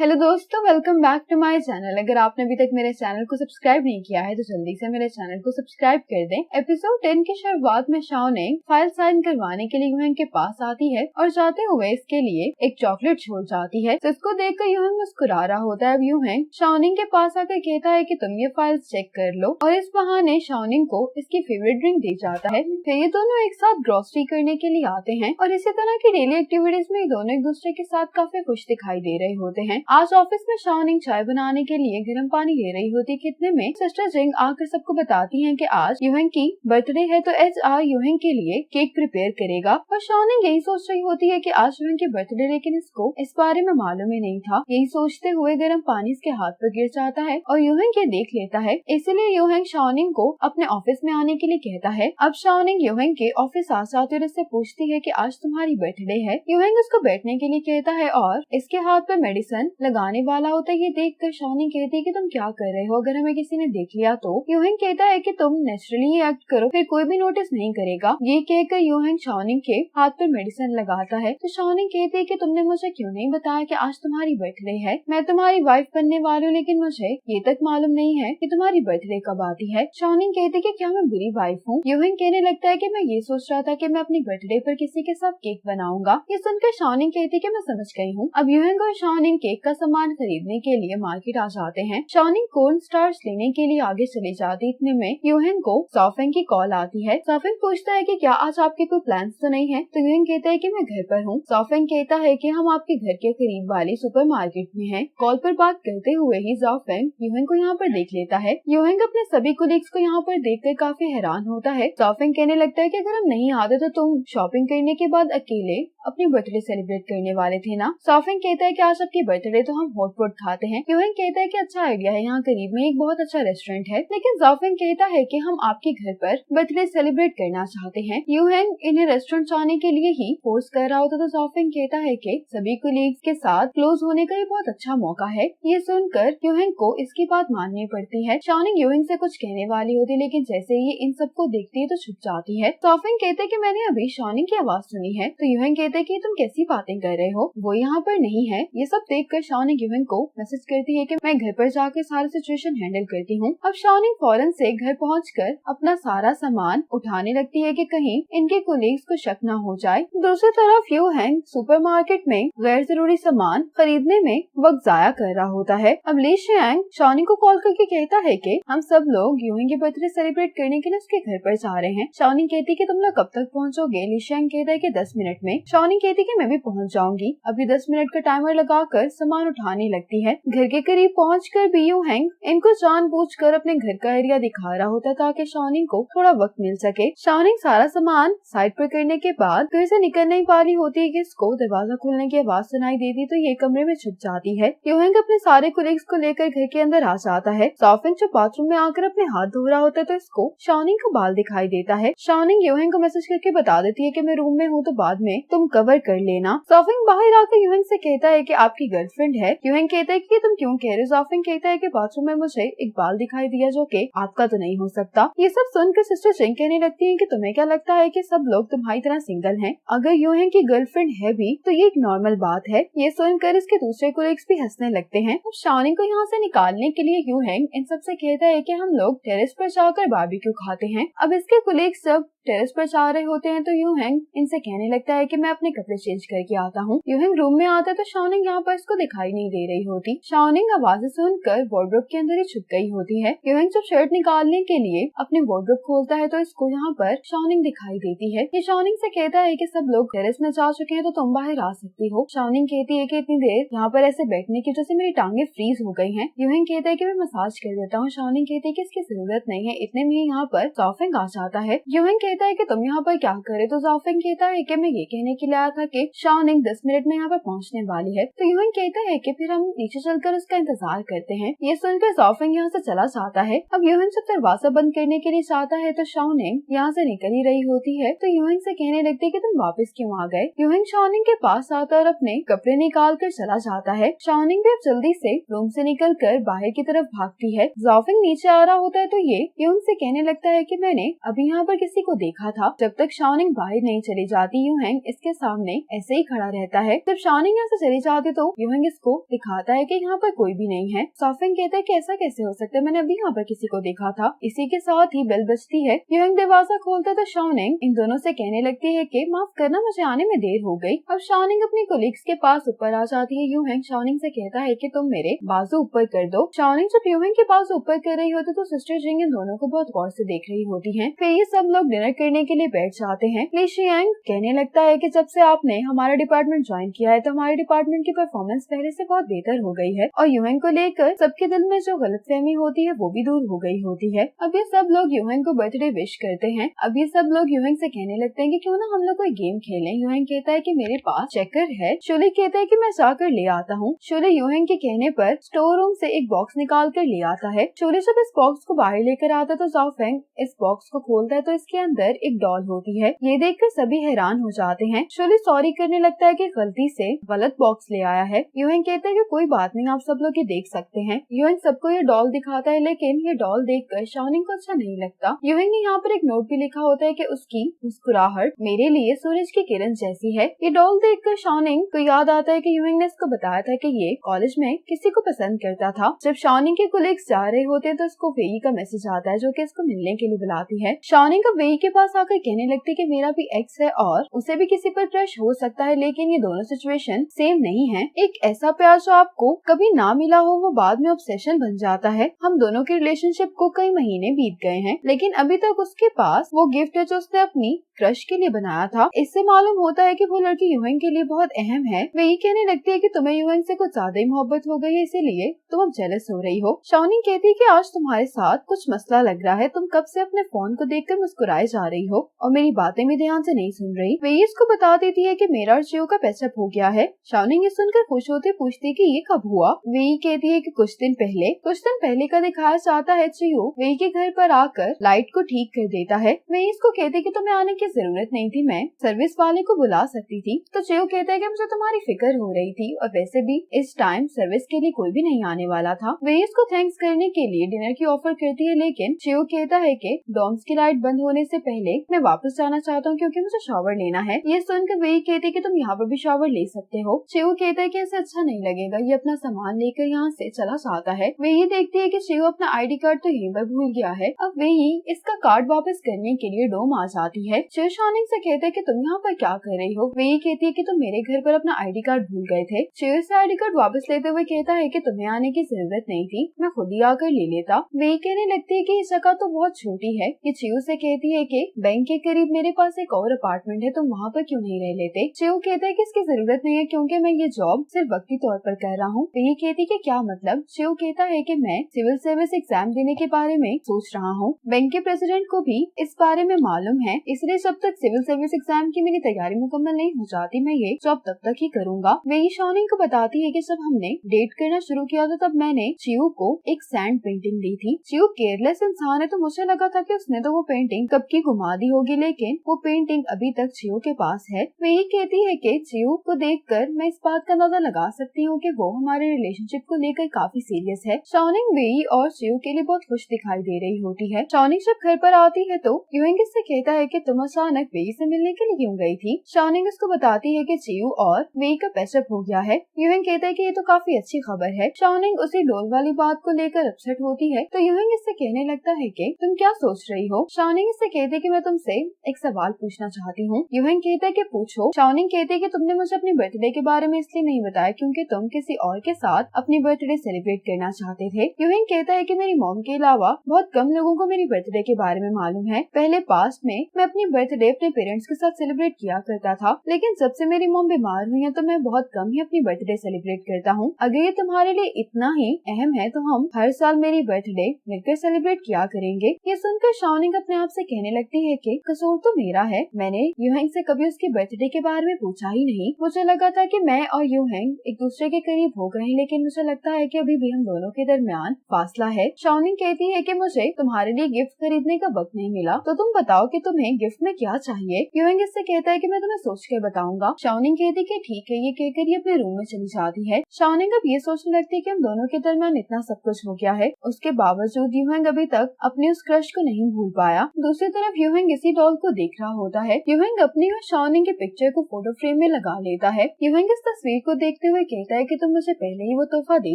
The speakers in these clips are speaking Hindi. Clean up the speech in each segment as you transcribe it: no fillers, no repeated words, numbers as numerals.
हेलो दोस्तों, welcome back to my channel. अगर आपने अभी तक मेरे चैनल को सब्सक्राइब नहीं किया है तो जल्दी से मेरे चैनल को सब्सक्राइब कर दें। एपिसोड 10 की शुरुआत में शाओनिंग फाइल साइन करवाने के लिए यूहंग के पास आती है और जाते हुए इसके लिए एक चॉकलेट छोड़ जाती है। इसको देखकर यूहंग मुस्कुरा रहा होता है। अब यूहंग शाओनिंग के पास आकर कहता है कि तुम ये फाइल्स चेक कर लो और इस बहाने शाओनिंग को इसकी फेवरेट ड्रिंक दे जाता है। फिर ये दोनों एक साथ ग्रोसरी करने के लिए आते हैं और इसी तरह की डेली एक्टिविटीज में दोनों एक दूसरे के साथ काफी खुश दिखाई दे रहे होते हैं। आज ऑफिस में शाओनिंग चाय बनाने के लिए गर्म पानी ले रही होती है। कितने में सिस्टर जिंग आकर सबको बताती हैं कि आज यूहंग की बर्थडे है तो HR यूहंग के लिए केक प्रिपेयर करेगा। और शाओनिंग यही सोच रही होती है कि आज यूहंग की बर्थडे, लेकिन इसको इस बारे में मालूम ही नहीं था। यही सोचते हुए गर्म पानी इसके हाथ पर गिर जाता है और यूहंग ये देख लेता है। इसलिए यूहंग शाओनिंग को अपने ऑफिस में आने के लिए कहता है। अब शाओनिंग यूहंग के ऑफिस आ जाती है और इससे पूछती है कि आज तुम्हारी बर्थडे है। यूहंग उसको बैठने के लिए कहता है और इसके हाथ पर मेडिसिन लगाने वाला होता है। ये देखकर शाओनिंग कहती है कि तुम क्या कर रहे हो, अगर हमें किसी ने देख लिया तो। यूहंग कहता है कि तुम नेचुरली एक्ट करो, फिर कोई भी नोटिस नहीं करेगा। ये कहकर यूहंग शाओनिंग के हाथ पर मेडिसिन लगाता है तो शाओनिंग कहती है कि तुमने मुझे क्यों नहीं बताया कि आज तुम्हारी बर्थडे है। मैं तुम्हारी वाइफ बनने वाली हूँ, लेकिन मुझे ये तक मालूम नहीं है कि तुम्हारी बर्थडे कब आती है। शाओनिंग कहती है कि क्या मैं बुरी वाइफ हूँ। यूहंग कहने लगता है कि मैं ये सोच रहा था कि मैं अपनी बर्थडे पर किसी के साथ केक बनाऊंगा। ये सुनकर शाओनिंग कहती है कि मैं समझ गई हूँ। अब यूहंग और शाओनिंग केक का सामान खरीदने के लिए मार्केट आ जाते हैं। शाओनिंग कॉर्न स्टार्च लेने के लिए आगे चली जाती। इतने में यूहंग को सॉफेंग की कॉल आती है। सॉफेंग पूछता है कि क्या आज आपके कोई प्लान्स तो नहीं है। तो यूहंग कहता है कि मैं घर पर हूँ। सॉफेंग कहता है कि हम आपके घर के करीब वाली सुपरमार्केट में हैं। कॉल पर बात करते हुए ही सॉफेंग यूहंग को यहाँ पर देख लेता है। यूहंग अपने सभी कोलीग्स को यहाँ पर देखकर काफी हैरान होता है। सॉफेंग कहने लगता है कि अगर हम नहीं आते तो तुम शॉपिंग करने के बाद अकेले अपनी बर्थडे सेलिब्रेट करने वाले थे ना। सॉफेंग कहता है कि आज आपकी बर्थडे तो हम हॉट पॉट खाते हैं। यूहंग कहता है कि अच्छा आइडिया है, यहाँ करीब में एक बहुत अच्छा रेस्टोरेंट है। लेकिन सॉफेंग कहता है कि हम आपके घर पर बर्थडे सेलिब्रेट करना चाहते हैं। यूहंग इन्हें रेस्टोरेंट जाने के लिए ही फोर्स कर रहा होता तो सॉफेंग कहता है कि सभी कोलीग्स के साथ क्लोज होने का ये बहुत अच्छा मौका है। ये सुनकर यूहंग को इसकी बात माननी पड़ती है। शाओनिंग यूहंग से कुछ कहने वाली होती, लेकिन जैसे ये इन सबको देखती है तो छुप जाती है। सॉफेंग कहते हैं कि मैंने अभी शाओनिंग की आवाज सुनी है। तो यूहंग कहते हैं कि तुम कैसी बातें कर रहे हो, वो यहाँ पर नहीं है। ये सब देखकर शाओनिंग यूहंग को मैसेज करती है कि मैं घर पर जाकर सारी सिचुएशन हैंडल करती हूँ। अब शाओनिंग फौरन से घर पहुंचकर अपना सारा सामान उठाने लगती है कि कहीं इनके कोलीग्स को शक न हो जाए। दूसरी तरफ यूहंग सुपरमार्केट में गैर जरूरी सामान खरीदने में वक्त जाया कर रहा होता है। अब ली शियांग शाओनिंग को कॉल करके कहता है कि हम सब लोग यूहंग की बर्थडे सेलिब्रेट करने के लिए उसके घर पर जा रहे हैं। शाओनिंग कहती है कि तुम लोग कब तक पहुँचोगे। ली शियांग कहता है कि 10 मिनट में। शाओनिंग कहती है कि मैं भी पहुँच जाऊंगी। अभी 10 मिनट का टाइमर लगाकर सामान उठाने लगती है। घर के करीब पहुंचकर भी यूहंग इनको जानबूझकर अपने घर का एरिया दिखा रहा होता ताकि शाओनिंग को थोड़ा वक्त मिल सके। शाओनिंग सारा सामान साइड पर करने के बाद घर से निकलने वाली होती है कि इसको दरवाजा खुलने की आवाज सुनाई देती तो ये कमरे में छुप जाती है। यूहंग अपने सारे कोलीग्स को लेकर घर के अंदर आ जाता है। सॉफेंग जो बाथरूम में आकर अपने हाथ धो रहा होता है तो इसको शाओनिंग का बाल दिखाई देता है। शाओनिंग यूहंग को मैसेज करके बता देती है कि मैं रूम में हूँ तो बाद में तुम कवर कर लेना। सॉफेंग बाहर आकर यूहंग से कहता है कि आपकी गर्लफ्रेंड है। यूहंग कहता है कि तुम क्यों कह रहे हो। सॉफेंग कहता है कि बाथरूम में मुझे एक बाल दिखाई दिया जो कि आपका तो नहीं हो सकता। ये सब सुनकर सिस्टर जिंग कहने लगती है कि तुम्हें क्या लगता है कि सब लोग तुम्हारी तरह सिंगल हैं? अगर यूहंग की गर्लफ्रेंड है भी तो ये एक नॉर्मल बात है। ये सुनकर इसके दूसरे कोलीग्स भी हंसने लगते हैं। अब शाओनिंग को यहाँ से निकालने के लिए यूहंग इन सबसे कहता है कि हम लोग टेरेस पर जाकर बारबेक्यू खाते हैं। अब इसके कोलीग्स सब टेरेस पर जा रहे होते हैं तो यूहंग इनसे कहने लगता है कि मैं अपने कपड़े चेंज करके आता हूँ। यूहंग रूम में आता है तो शाओनिंग यहाँ पर इसको दिखाई नहीं दे रही होती। शाओनिंग आवाजें सुनकर वार्डरोब के अंदर ही छुप गई होती है। यूहंग जब शर्ट निकालने के लिए अपने वार्डरोब खोलता है तो इसको यहाँ पर शाओनिंग दिखाई देती है। ये शाओनिंग से कहता है कि सब लोग टेरेस में जा चुके हैं तो तुम बाहर आ सकती हो। शाओनिंग कहती है कि इतनी देर यहाँ पर ऐसे बैठने की वजह से मेरी टांगे फ्रीज हो गई हैं। यूहंग कहता है कि मैं मसाज कर देता हूँ। शाओनिंग कहती है कि इसकी जरूरत नहीं है। इतने में यहाँ पर सॉफेंग आ जाता है। यूहंग कहता है कि तुम यहाँ पर क्या करे। तो सॉफेंग कहता है कि मैं ये कहने के लिए आया था कि शाओनिंग 10 मिनट में यहाँ पर पहुँचने वाली है। तो यूहंग कहता है कि फिर हम नीचे चलकर उसका इंतजार करते हैं। ये सुनकर सॉफेंग यहाँ से चला जाता है। अब यूहंग जब दरवाजा बंद करने के लिए जाता है तो शाओनिंग यहाँ से निकल ही रही होती है। तो यूहंग से कहने लगती है कि तुम वापस क्यों आ गए। यूहंग शाओनिंग के पास आता और अपने कपड़े निकाल कर चला जाता है। शाओनिंग भी अब जल्दी से रूम से निकल कर बाहर की तरफ भागती है। सॉफेंग नीचे आ रहा होता है तो ये यूहंग से कहने लगता है कि मैंने अभी यहाँ पर किसी को देखा था। जब तक शाओनिंग बाहर नहीं चली जाती यूहंग इसके सामने ऐसे ही खड़ा रहता है। जब शाओनिंग यहाँ से चली जाती तो यूहेंग इसको दिखाता है कि यहाँ पर कोई भी नहीं है। सॉफेंग कहता है कि ऐसा कैसे हो सकता है, मैंने अभी यहाँ पर किसी को देखा था। इसी के साथ ही बेल बजती है। यूहेंग दरवाजा खोलता तो शाओनिंग इन दोनों से कहने लगती है कि माफ करना, मुझे आने में देर हो गई। अब शाओनिंग अपनी कोलिग्स के पास ऊपर आ जाती है। यूहेंग शाओनिंग से कहता है कि तुम मेरे बाजू ऊपर कर दो। शाओनिंग जब यूहेंग के बाजू ऊपर कर रही होती तो सिस्टर जिंग इन दोनों को बहुत गौर से देख रही होती है। फिर ये सब लोग डिनर करने के लिए बैठ जाते हैं। ली शियांग कहने लगता है कि जब से आपने हमारा डिपार्टमेंट ज्वाइन किया है तो हमारे डिपार्टमेंट की परफॉर्मेंस पहले से बहुत बेहतर हो गई है और यूहेंग को लेकर सबके दिल में जो गलतफहमी होती है वो भी दूर हो गई होती है। अब ये सब लोग यूहेंग को बर्थडे विश करते हैं। अब ये सब लोग यूहेंग से कहने लगते हैं कि क्यों ना हम लोग कोई गेम खेलें। यूहेंग कहता है कि मेरे पास चेकर है। शोले कहता है कि मैं जाकर ले आता हूँ। शोले यूहेंग के कहने पर स्टोर रूम से एक बॉक्स निकाल कर ले आता है। शोले जब इस बॉक्स को बाहर लेकर आता है तो जाओफेंग इस बॉक्स को खोलता है तो इसके अंदर एक डॉल होती है। ये देखकर सभी हैरान हो जाते हैं। शोले सॉरी करने लगता है कि गलती से गलत बॉक्स ले आया है। यूहेंग कहता है कि कोई बात नहीं, आप सब लोग ये देख सकते हैं। यूहेंग सबको ये डॉल दिखाता है लेकिन ये डॉल देखकर शाओनिंग को अच्छा नहीं लगता। यूहेंग ने यहाँ पर एक नोट भी लिखा होता है कि उसकी मुस्कुराहट मेरे लिए सूरज की किरण जैसी है। ये डॉल देखकर शाओनिंग को याद आता है कि यूहेंग ने इसको बताया था कि ये कॉलेज में किसी को पसंद करता था। जब शाओनिंग के कोलिग्स जा रहे होते हैं तो उसको वेई का मैसेज आता है जो कि इसको मिलने के लिए बुलाती है। शाओनिंग को वेई के पास आकर कहने लगती है कि मेरा भी एक्स है और उसे भी किसी पर क्रश हो सकता है, लेकिन ये दोनों सिचुएशन सेम नहीं है। एक ऐसा प्यार जो आपको कभी ना मिला हो वो बाद में ऑब्सेशन बन जाता है। हम दोनों के रिलेशनशिप को कई महीने बीत गए हैं लेकिन अभी तक उसके पास वो गिफ्ट है जो उसने अपनी क्रश के लिए बनाया था। इससे मालूम होता है कि वो लड़की यूहेंग के लिए बहुत अहम है। वे ये कहने लगती है कि तुम्हें यूहेंग से कुछ ज्यादा ही मोहब्बत हो गई है इसीलिए तुम अब जेलस हो रही हो। शाओनिंग कहती है कि आज तुम्हारे साथ कुछ मसला लग रहा है, तुम कब से अपने फोन को देखकर मुस्कुराए जा रही हो और मेरी बातें भी ध्यान से नहीं सुन रही। वे इसको बता देती है कि मेरा और चियो का पैचअप हो गया है। शाओनिंग ये सुनकर खुश होते पूछती कि ये कब हुआ। वे कहती है कि कुछ दिन पहले का दिखाया जाता है। चियो वे के घर पर आकर लाइट को ठीक कर देता है। वे इसको कहते कि तुम्हें आने की जरूरत नहीं थी, मैं सर्विस वाले को बुला सकती थी। तो चियो कहता है कि मुझे तुम्हारी फिक्र हो रही थी और वैसे भी इस टाइम सर्विस के लिए कोई भी नहीं आने वाला था। वे इसको थैंक्स करने के लिए डिनर की ऑफर करती है लेकिन चियो कहता है कि डॉम्स की लाइट बंद होने से पहले मैं वापस जाना चाहता हूँ क्योंकि मुझे शावर लेना है। ये सुनकर वे कहते हैं कि तुम यहाँ पर भी शावर ले सकते हो। चियो कहता है कि ऐसे अच्छा नहीं लगेगा, ये अपना सामान लेकर यहाँ से चला जाता है। वे ये देखती है कि चियो अपना आईडी कार्ड तो यहीं पर भूल गया है। अब वे इसका कार्ड वापस करने के लिए डोम आ जाती है। चियो शाओनिंग से कहता है कि तुम यहाँ पर क्या कर रही हो। वे कहती है कि तुम मेरे घर पर अपना आईडी कार्ड भूल गए थे। चियो से आईडी कार्ड वापस लेते हुए कहता है कि तुम्हें आने की जरूरत नहीं थी, मैं खुद ही आकर ले लेता। वे कहने लगती है कि ये जगह तो बहुत छोटी है। ये चियो से कहती है कि बैंक के करीब मेरे पास एक और अपार्टमेंट है, तुम वहाँ पर क्यों नहीं रह लेते। चियो कहता है कि इसकी जरूरत नहीं है क्योंकि मैं ये जॉब सिर्फ वक्ती तौर पर कर रहा हूँ। वे कहती है कि क्या मतलब। चियो कहता है कि मैं सिविल सर्विस एग्जाम देने के बारे में सोच रहा हूँ। बैंक के प्रेसिडेंट को भी इस बारे में मालूम है, इसलिए जब तक सिविल सर्विस एग्जाम की मेरी तैयारी मुकम्मल नहीं हो जाती मैं ये जॉब तब तक ही करूँगा। वे शाओनिंग को बताती है कि जब हमने डेट करना शुरू किया था तब मैंने चियो को एक सैंड पेंटिंग दी थी। चियो केयरलेस इंसान है तो मुझे लगा था कि उसने तो वो पेंटिंग कब की घुमा दी होगी, लेकिन वो पेंटिंग अभी तक चियो के पास है। वे ये कहती है कि चियो को देखकर मैं इस बात का अंदाजा लगा सकती हूँ कि वो हमारे रिलेशनशिप को लेकर काफी सीरियस है। शाओनिंग वेई और चियो के लिए बहुत खुश दिखाई दे रही होती है। शाओनिंग जब घर पर आती है तो यूहेंग इससे कहता है कि तुम अचानक वेई से मिलने के लिए क्यों गई थी। शाओनिंग इसको बताती है कि चियो और वेई का पैचअप हो गया है। यूहेंग कहता है कि ये तो काफी अच्छी खबर है। शाओनिंग उसी डोल वाली बात को लेकर अपसेट होती है तो यूहेंग इससे कहने लगता है कि तुम क्या सोच रही हो। शाओनिंग इससे कहती है कि मैं तुमसे एक सवाल पूछना चाहती हूँ। यूहेंग कहता है कि पूछो। शाओनिंग कहती है कि तुमने मुझे अपनी बर्थडे के बारे में इसलिए नहीं बताया क्योंकि तुम किसी और के साथ अपनी बर्थडे सेलिब्रेट करना चाहते थे। यूहेंग कहता है कि मेरी मॉम के अलावा बहुत कम लोगों को मेरी बर्थडे के बारे में मालूम है। पहले पास्ट में मैं अपनी बर्थडे अपने पेरेंट्स के साथ सेलिब्रेट किया करता था, लेकिन जब से मेरी मॉम बीमार हुई है तो मैं बहुत कम ही अपनी बर्थडे सेलिब्रेट करता हूँ। अगर ये तुम्हारे लिए इतना ही अहम है तो हम हर साल मेरी बर्थडे मिलकर सेलिब्रेट किया करेंगे। ये सुनकर शाओनिंग अपने आप से कहने लगती है कि कसूर तो मेरा है, मैंने यूहेंग से कभी उसकी बर्थडे के बारे में पूछा ही नहीं। मुझे लगा था कि मैं और यूहेंग एक दूसरे के करीब हो गए, लेकिन मुझे लगता है कि अभी भी हम दोनों के दरमियान फासला है। शाओनिंग कहती है कि मुझे तुम्हारे लिए गिफ्ट खरीदने का वक्त नहीं मिला, तो तुम बताओ कि तुम्हें गिफ्ट में क्या चाहिए। यूहेंग इससे कहता है कि मैं तुम्हें सोच कर बताऊंगा। शाओनिंग कहती है कि ठीक है। ये कहकर ये अपने रूम में चली जाती है। शाओनिंग अब ये सोचने लगती है कि हम दोनों के दरमियान इतना सब कुछ हो गया है, उसके बावजूद यूहेंग अभी तक अपने उस क्रश को नहीं भूल पाया। दूसरी तरफ यूहेंग इसी डॉल को देख रहा होता है। यूहेंग अपनी और शाओनिंग के की पिक्चर को फोटो फ्रेम में लगा लेता है। यूहेंग इस तस्वीर को देखते हुए कहता है कि तुम मुझे पहले ही वो तोहफा दे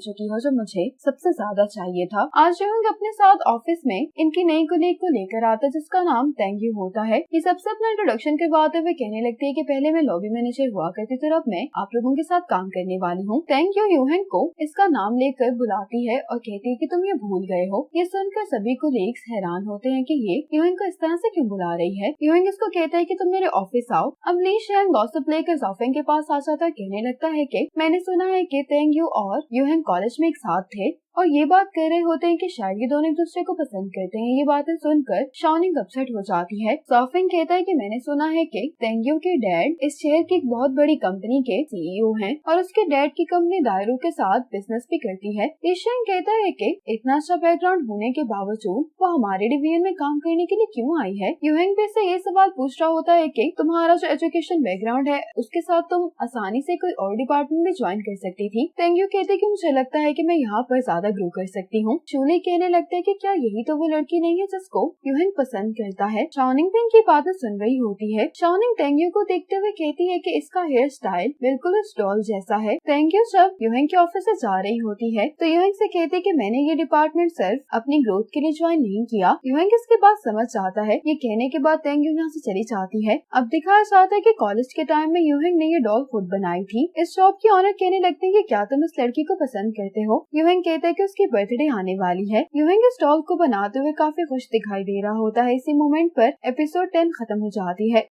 चुकी हो जो मुझे सबसे ज्यादा चाहिए था। आज यूहेंग अपने साथ ऑफिस में इनकी नई कुलीग को लेकर आता है जिसका नाम तेंग्यू होता है। ये सबसे अपना इंट्रोडक्शन करवाते हुए कहने लगती है कि पहले मैं लॉबी मैनेजर हुआ करती थी, अब मैं आप लोगों के साथ काम करने वाली हूँ। तेंग्यू यूहेंग को इसका नाम लेकर बुलाती है और कहती है कि तुम ये भूल गए हो। ये सुनकर सभी कुलीग्स हैरान होते हैं कि ये यूहेंग को इस तरह से क्यों बुला रही है। यूहेंग इसको कहता है कि तुम मेरे ऑफिस आओ। अब ली शियांग गॉसिप लेकर ज़ोफेंग के पास आ जाता है। कहने लगता है कि मैंने सुना है कि तेंग्यू और यूहेंग कॉलेज में एक साथ थे और ये बात कह रहे होते हैं कि शायद ये दोनों एक दूसरे को पसंद करते हैं। ये बातें सुनकर शाओनिंग अपसेट हो जाती है। ज़ोफेंग कहता है कि मैंने सुना है कि तेंग्यू के डैड इस शहर की एक बहुत बड़ी कंपनी के सीईओ हैं और उसके डैड की कंपनी दायरू के साथ बिजनेस भी करती है। ईशियांग कहता है कि इतना अच्छा बैकग्राउंड होने के बावजूद वो हमारे डिवीजन में काम करने के लिए क्यों आई है। यूहेंग भी से ये सवाल पूछ रहा होता है कि तुम्हारा जो एजुकेशन बैकग्राउंड है उसके साथ तुम आसानी से कोई और डिपार्टमेंट भी ज्वाइन कर सकती थी। तेंग्यू कहते कि मुझे लगता है कि मैं यहाँ पर ज्यादा ग्रो कर सकती हूँ। शूली कहने लगते हैं कि क्या यही तो वो लड़की नहीं है जिसको यूहेंग पसंद करता है। शाओनिंग भी इनकी बातें सुन रही होती है। शाओनिंग तेंग्यू को देखते हुए कहती है कि इसका हेयर स्टाइल बिल्कुल उस डॉल जैसा है। तेंग्यू जब यूहेंग के ऑफिस से जा रही होती है तो यूहेंग से कहती है कि मैंने ये डिपार्टमेंट सिर्फ अपनी ग्रोथ के लिए ज्वाइन नहीं किया। यूहेंग इसके बात समझ जाता है। ये कहने के बाद तेंग्यू यहाँ से चली जाती है। अब दिखाया जाता है कि कॉलेज के टाइम में यूहेंग ने ये डॉल खुद बनाई थी। इस शॉप की ऑनर कहने लगती है कि क्या तुम इस लड़की को पसंद करते हो। यूहेंग कहता है कि उसकी बर्थडे आने वाली है। यूहेंग इस डॉल को बनाते हुए काफी खुश दिखाई दे रहा होता है। इसी मोमेंट पर एपिसोड 10 खत्म हो जाती है।